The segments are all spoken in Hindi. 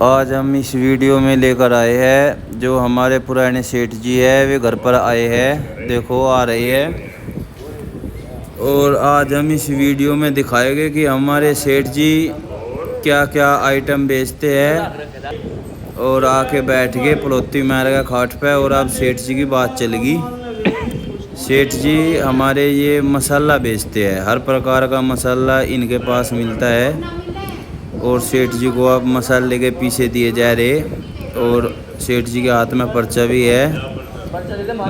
आज हम इस वीडियो में लेकर आए हैं जो हमारे पुराने सेठ जी है वे घर पर आए हैं। देखो आ रही है। और आज हम इस वीडियो में दिखाएंगे कि हमारे सेठ जी क्या क्या आइटम बेचते हैं। और आके बैठ गए पड़ोती मार का खाट पे। और अब सेठ जी की बात चलेगी। सेठ जी हमारे ये मसाला बेचते हैं, हर प्रकार का मसाला इनके पास मिलता है। और सेठ जी को अब मसाले के पीछे दिए जा रहे। और सेठ जी के हाथ में पर्चा भी है,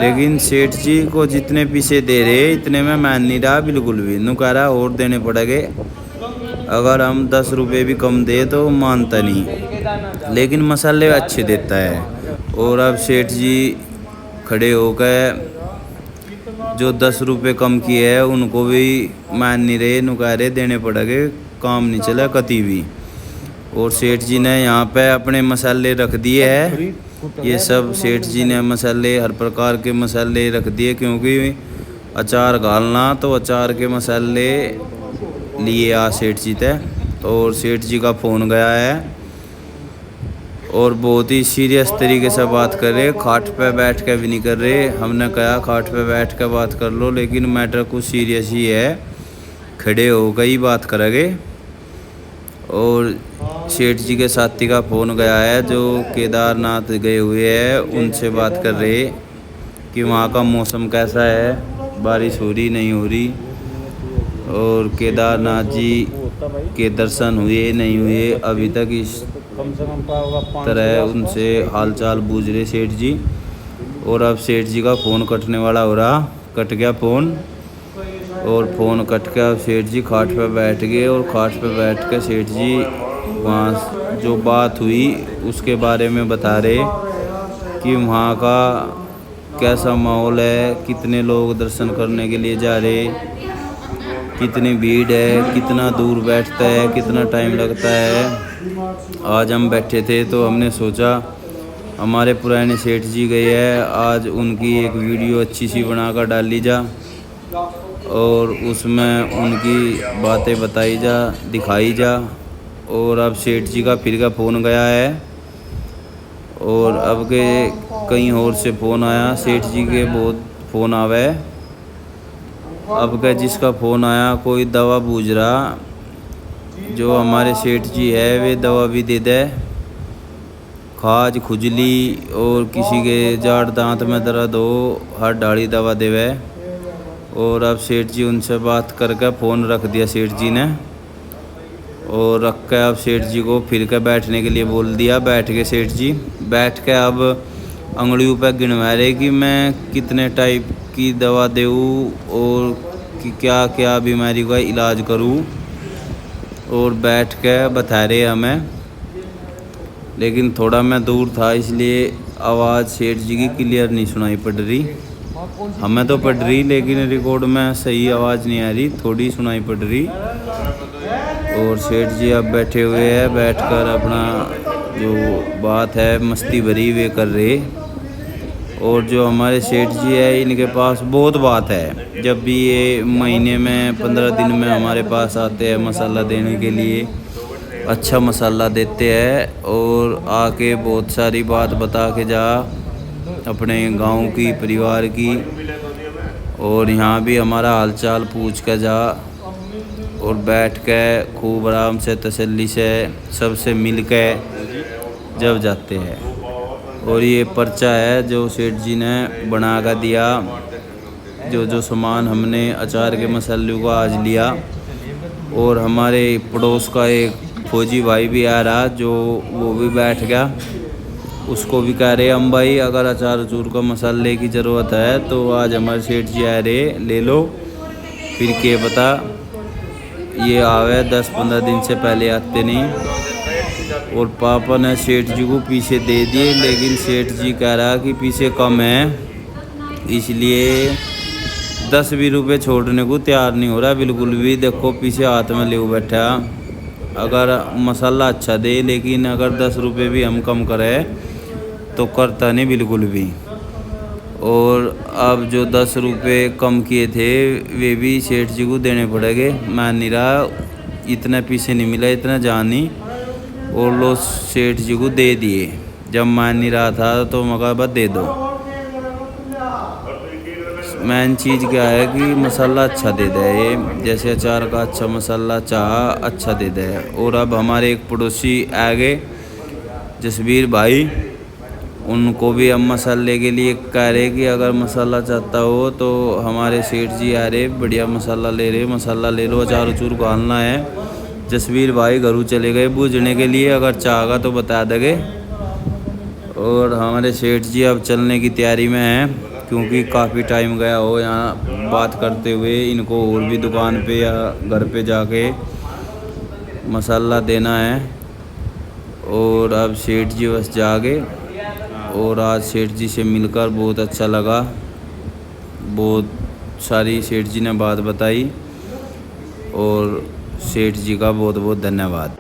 लेकिन सेठ जी को जितने पीछे दे रहे इतने में मान नहीं रहा बिल्कुल भी। नु कह रहा और देने पड़ेंगे, अगर हम 10 रुपये भी कम दे तो मानता नहीं, लेकिन मसाले अच्छे देता है। और अब सेठ जी खड़े होकर जो 10 रुपये कम किए हैं उनको भी मान नहीं रहे। नु कह रहे देने पड़ेंगे, काम नहीं चला कती भी। और सेठ जी ने यहाँ पे अपने मसाले रख दिए हैं। ये सब सेठ जी ने मसाले, हर प्रकार के मसाले रख दिए, क्योंकि अचार घालना तो अचार के मसाले लिए आ सेठ जी थे। और सेठ जी का फ़ोन गया है और बहुत ही सीरियस तरीके से बात कर रहे, खाट पे बैठ के भी नहीं कर रहे। हमने कहा खाट पे बैठ के बात कर लो, लेकिन मैटर कुछ सीरियस ही है, खड़े होकर ही बात करेंगे। और सेठ जी के साथी का फ़ोन गया है जो केदारनाथ गए हुए हैं, उनसे बात कर रहे कि वहाँ का मौसम कैसा है, बारिश हो रही नहीं हो रही, और केदारनाथ जी के दर्शन हुए नहीं हुए अभी तक। इस तरह उनसे हालचाल पूछ रहे सेठ जी। और अब सेठ जी का फ़ोन कटने वाला हो रहा, कट गया फ़ोन। और फ़ोन कट के अब सेठ जी खाट पे बैठ गए। और खाट पे बैठ के सेठ जी वहाँ जो बात हुई उसके बारे में बता रहे कि वहाँ का कैसा माहौल है, कितने लोग दर्शन करने के लिए जा रहे, कितनी भीड़ है, कितना दूर बैठता है, कितना टाइम लगता है। आज हम बैठे थे तो हमने सोचा हमारे पुराने सेठ जी गए हैं, आज उनकी एक वीडियो अच्छी सी बनाकर डाली जा और उसमें उनकी बातें बताई जा, दिखाई जा। और अब सेठ जी का फिर का फ़ोन गया है और अब के कहीं और से फ़ोन आया। सेठ जी के बहुत फ़ोन आवे। अब के जिसका फ़ोन आया कोई दवा पूछ रहा, जो हमारे सेठ जी है वे दवा भी दे दे, खाज खुजली और किसी के जाड़ दांत में दर्द हो, हर डाली दवा देवे। और अब सेठ जी उनसे बात करके फ़ोन रख दिया सेठ जी ने। और रख के अब सेठ जी को फिर के बैठने के लिए बोल दिया। बैठ के सेठ जी बैठ के अब अंगड़ियों पर गिनवा रहे कि मैं कितने टाइप की दवा दूँ और कि क्या क्या बीमारी का इलाज करूँ। और बैठ के बता रहे हमें, लेकिन थोड़ा मैं दूर था इसलिए आवाज़ सेठ जी की क्लियर नहीं सुनाई पड़ रही। हमें तो पड़ रही, लेकिन रिकॉर्ड में सही आवाज़ नहीं आ रही, थोड़ी सुनाई पड़ रही। और सेठ जी अब बैठे हुए हैं, बैठकर अपना जो बात है मस्ती भरी वे कर रहे। और जो हमारे सेठ जी है इनके पास बहुत बात है। जब भी ये महीने में 15 दिन में हमारे पास आते हैं मसाला देने के लिए, अच्छा मसाला देते हैं। और आके बहुत सारी बात बता के जा अपने गांव की, परिवार की। और यहाँ भी हमारा हालचाल पूछ के जा और बैठ के खूब आराम से तसल्ली से सबसे मिल के जब जाते हैं। और ये पर्चा है जो सेठ जी ने बना कर दिया, जो सामान हमने अचार के मसालों का आज लिया। और हमारे पड़ोस का एक फौजी भाई भी आ रहा, जो वो भी बैठ गया। उसको भी कह रहे हम भाई अगर अचार उचूर का मसाले की ज़रूरत है तो आज हमारे सेठ जी आ रहे, ले लो। फिर के पता ये आवे 10-15 दिन से पहले आते नहीं। और पापा ने सेठ जी को पीछे दे दिए, लेकिन सेठ जी कह रहा कि पीछे कम है, इसलिए 10 भी रुपये छोड़ने को तैयार नहीं हो रहा बिल्कुल भी। देखो पीछे हाथ में ले बैठा, अगर मसाला अच्छा दे, लेकिन अगर 10 रुपये भी हम कम करें तो करता नहीं बिल्कुल भी। और अब जो 10 रुपये कम किए थे वे भी सेठ जी को देने पड़ेंगे। मान नहीं रहा, इतना पीछे नहीं मिला, इतना जान नहीं। और लो सेठ जी को दे दिए। जब मान नहीं रहा था तो मगर बस दे दो। मेन चीज़ क्या है कि मसाला अच्छा दे दे, ये जैसे अचार का अच्छा मसाला चाह अच्छा दे दे। और अब हमारे एक पड़ोसी आ गए जसवीर भाई, उनको भी हम मसाले के लिए कह रहे कि अगर मसाला चाहता हो तो हमारे सेठ जी आ रहे, बढ़िया मसाला ले रहे, मसाला ले लो, अचार उचूर डालना है। जसवीर भाई घरों चले गए बूझने के लिए, अगर चाहेगा तो बता देंगे। और हमारे सेठ जी अब चलने की तैयारी में हैं, क्योंकि काफ़ी टाइम गया हो यहाँ बात करते हुए। इनको और भी दुकान पे या घर पे जाके मसाला देना है। और अब सेठ जी बस जागे। और आज सेठ जी से मिलकर बहुत अच्छा लगा, बहुत सारी सेठ जी ने बात बताई। और सेठ जी का बहुत बहुत धन्यवाद।